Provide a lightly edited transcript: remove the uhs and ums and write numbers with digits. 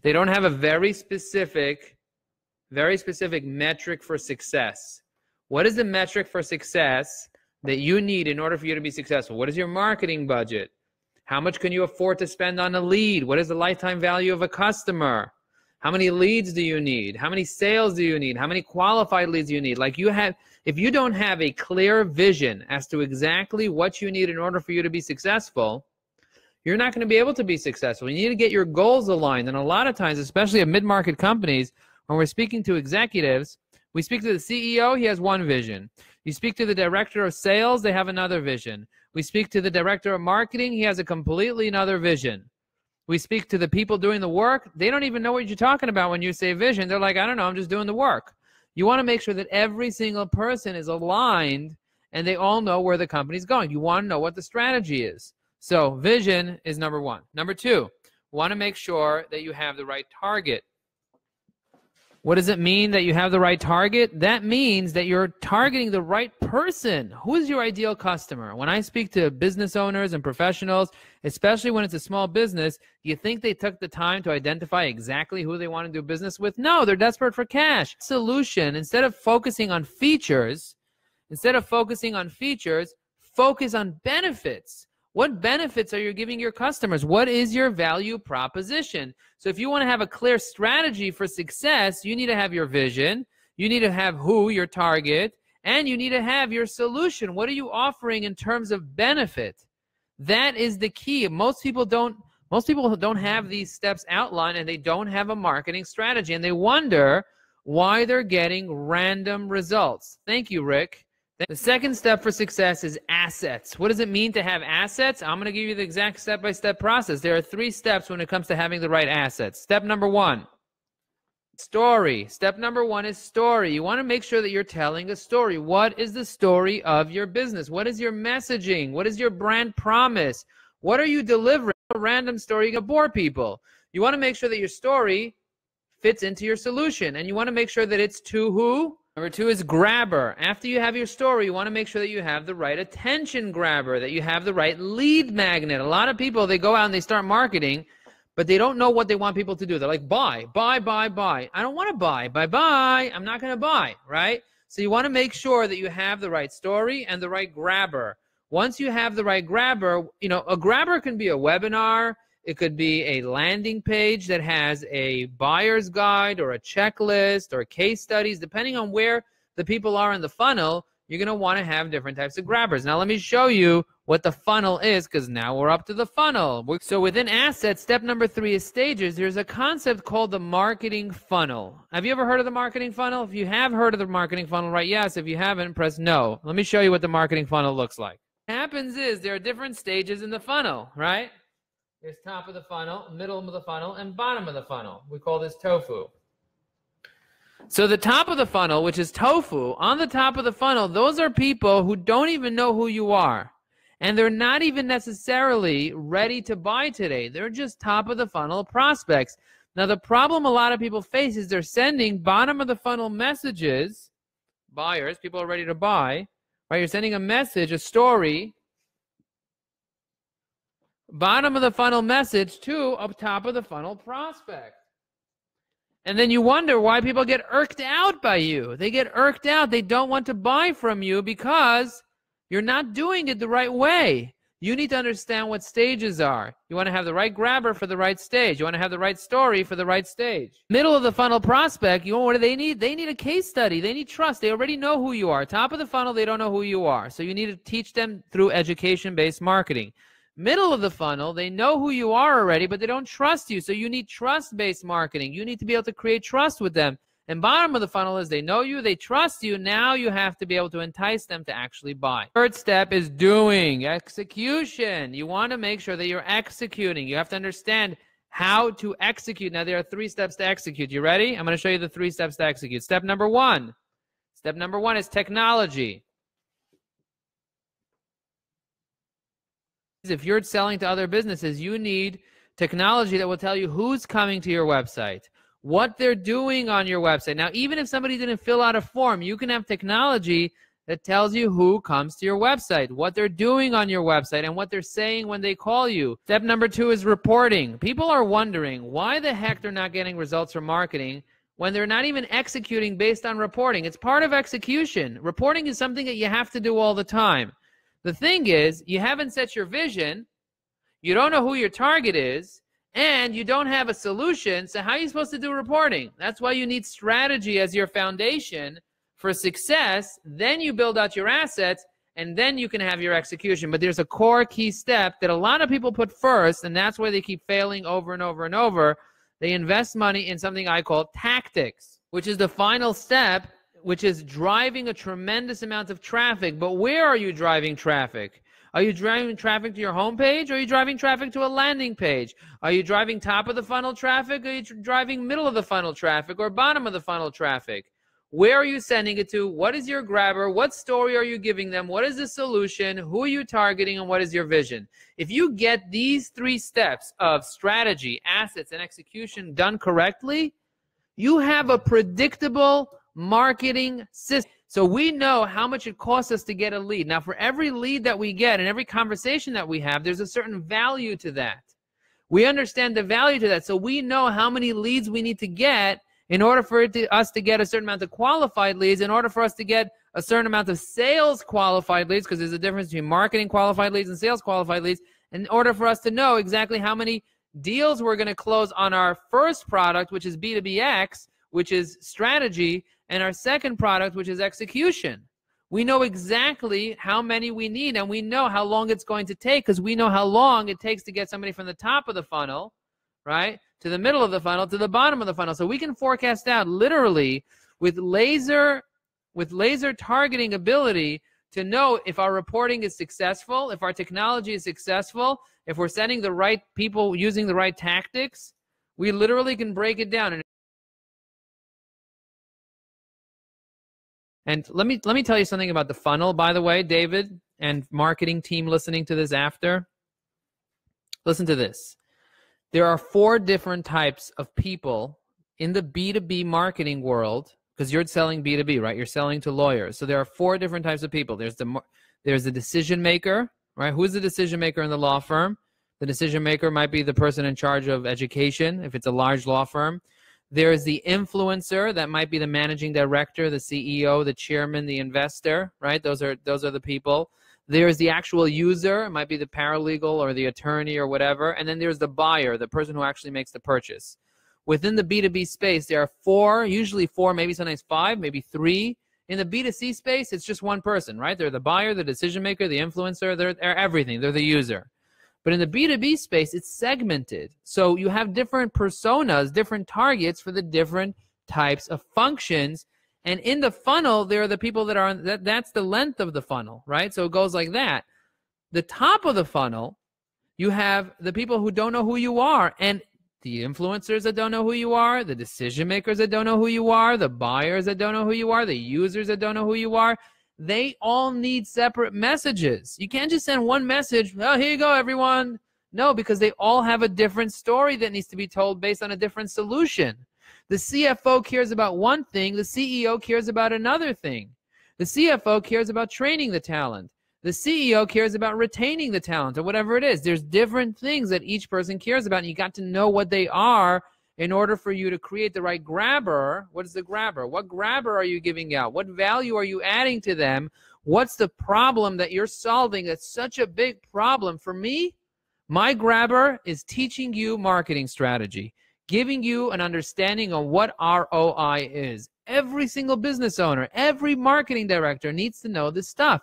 They don't have a very specific metric for success. What is the metric for success that you need in order for you to be successful? What is your marketing budget? How much can you afford to spend on a lead? What is the lifetime value of a customer? How many leads do you need? How many sales do you need? How many qualified leads do you need? Like if you don't have a clear vision as to exactly what you need in order for you to be successful, you're not going to be able to be successful. You need to get your goals aligned. And a lot of times, especially at mid-market companies, when we're speaking to executives, we speak to the CEO, he has one vision. You speak to the director of sales, they have another vision. We speak to the director of marketing, he has a completely another vision. We speak to the people doing the work, they don't even know what you're talking about when you say vision. They're like, I don't know, I'm just doing the work. You want to make sure that every single person is aligned and they all know where the company's going. You want to know what the strategy is. So vision is number one. Number two, want to make sure that you have the right target. What does it mean that you have the right target? That means that you're targeting the right person. Who is your ideal customer? When I speak to business owners and professionals, especially when it's a small business, do you think they took the time to identify exactly who they want to do business with? No, they're desperate for cash. Solution, instead of focusing on features, focus on benefits. What benefits are you giving your customers? What is your value proposition? So if you want to have a clear strategy for success, you need to have your vision, you need to have who, your target, and you need to have your solution. What are you offering in terms of benefit? That is the key. Most people don't have these steps outlined, and they don't have a marketing strategy, and they wonder why they're getting random results. Thank you, Rick. The second step for success is assets. What does it mean to have assets? I'm going to give you the exact step-by-step process. There are 3 steps when it comes to having the right assets. Step number 1, story. Step number 1 is story. You want to make sure that you're telling a story. What is the story of your business? What is your messaging? What is your brand promise? What are you delivering? A random story, you're going to bore people. You want to make sure that your story fits into your solution, and you want to make sure that it's to who? Number 2 is grabber. After you have your story, you want to make sure that you have the right attention grabber, that you have the right lead magnet. A lot of people, they go out and they start marketing, but they don't know what they want people to do. They're like, buy, buy, buy, buy. I don't want to buy. Buy, buy. I'm not going to buy, right? So you want to make sure that you have the right story and the right grabber. Once you have the right grabber, you know, a grabber can be a webinar. It could be a landing page that has a buyer's guide or a checklist or case studies. Depending on where the people are in the funnel, you're going to want to have different types of grabbers. Now, let me show you what the funnel is, because now we're up to the funnel. So within assets, step number 3 is stages. There's a concept called the marketing funnel. Have you ever heard of the marketing funnel? If you have heard of the marketing funnel, write yes. If you haven't, press no. Let me show you what the marketing funnel looks like. What happens is there are different stages in the funnel, right? There's top of the funnel, middle of the funnel, and bottom of the funnel. We call this tofu. So the top of the funnel, which is tofu, on the top of the funnel, those are people who don't even know who you are. And they're not even necessarily ready to buy today. They're just top of the funnel prospects. Now, the problem a lot of people face is they're sending bottom of the funnel messages, buyers, people are ready to buy, right? You're sending a message, a story, bottom of the funnel message to a top of the funnel prospect. And then you wonder why people get irked out by you. They get irked out. They don't want to buy from you because you're not doing it the right way. You need to understand what stages are. You want to have the right grabber for the right stage. You want to have the right story for the right stage. Middle of the funnel prospect, you know what do they need? They need a case study. They need trust. They already know who you are. Top of the funnel, they don't know who you are. So you need to teach them through education-based marketing. Middle of the funnel, they know who you are already, but they don't trust you. So you need trust-based marketing. You need to be able to create trust with them. And bottom of the funnel is they know you, they trust you. Now you have to be able to entice them to actually buy. Third step is doing, execution. You want to make sure that you're executing. You have to understand how to execute. Now there are 3 steps to execute. You ready? I'm going to show you the 3 steps to execute. Step number 1. Step number 1 is technology. If you're selling to other businesses, you need technology that will tell you who's coming to your website, what they're doing on your website. Now, even if somebody didn't fill out a form, you can have technology that tells you who comes to your website, what they're doing on your website, and what they're saying when they call you. Step number 2 is reporting. People are wondering why the heck they're not getting results from marketing when they're not even executing based on reporting. It's part of execution. Reporting is something that you have to do all the time. The thing is, you haven't set your vision, you don't know who your target is, and you don't have a solution, so how are you supposed to do reporting? That's why you need strategy as your foundation for success. Then you build out your assets, and then you can have your execution. But there's a core key step that a lot of people put first, and that's why they keep failing over and over and over. They invest money in something I call tactics, which is the final step, which is driving a tremendous amount of traffic. But where are you driving traffic? Are you driving traffic to your homepage, or are you driving traffic to a landing page? Are you driving top of the funnel traffic, or are you driving middle of the funnel traffic, or bottom of the funnel traffic? Where are you sending it to? What is your grabber? What story are you giving them? What is the solution? Who are you targeting? And what is your vision? If you get these 3 steps of strategy, assets, and execution done correctly, you have a predictable marketing system. So we know how much it costs us to get a lead. Now, for every lead that we get and every conversation that we have, there's a certain value to that. We understand the value to that. So we know how many leads we need to get in order for us to get a certain amount of qualified leads, in order for us to get a certain amount of sales qualified leads, because there's a difference between marketing qualified leads and sales qualified leads, in order for us to know exactly how many deals we're going to close on our first product, which is B2BX, which is strategy, and our second product, which is execution. We know exactly how many we need, and we know how long it's going to take, because we know how long it takes to get somebody from the top of the funnel, right, to the middle of the funnel, to the bottom of the funnel. So we can forecast out literally with laser targeting ability to know if our reporting is successful, if our technology is successful, if we're sending the right people using the right tactics. We literally can break it down. And let me tell you something about the funnel, by the way, David, and marketing team listening to this after. Listen to this. There are 4 different types of people in the B2B marketing world, because you're selling B2B, right? You're selling to lawyers. So there are 4 different types of people. There's the decision maker, right? Who's the decision maker in the law firm? The decision maker might be the person in charge of education, if it's a large law firm. There is the influencer, that might be the managing director, the CEO, the chairman, the investor, right? Those are the people. There's the actual user, it might be the paralegal or the attorney or whatever. And then there's the buyer, the person who actually makes the purchase. Within the B2B space, there are 4, usually 4, maybe sometimes 5, maybe 3. In the B2C space, it's just one person, right? They're the buyer, the decision maker, the influencer, they're everything. They're the user. But in the B2B space, it's segmented. So you have different personas, different targets for the different types of functions. And in the funnel, there are the people that are, that's the length of the funnel, right? So it goes like that. The top of the funnel, you have the people who don't know who you are, and the influencers that don't know who you are, the decision makers that don't know who you are, the buyers that don't know who you are, the users that don't know who you are. They all need separate messages. You can't just send one message, oh, here you go, everyone. No, because they all have a different story that needs to be told based on a different solution. The CFO cares about one thing. The CEO cares about another thing. The CFO cares about training the talent. The CEO cares about retaining the talent, or whatever it is. There's different things that each person cares about, and you got to know what they are in order for you to create the right grabber. What is the grabber? What grabber are you giving out? What value are you adding to them? What's the problem that you're solving that's such a big problem? For me, my grabber is teaching you marketing strategy, giving you an understanding of what ROI is. Every single business owner, every marketing director needs to know this stuff.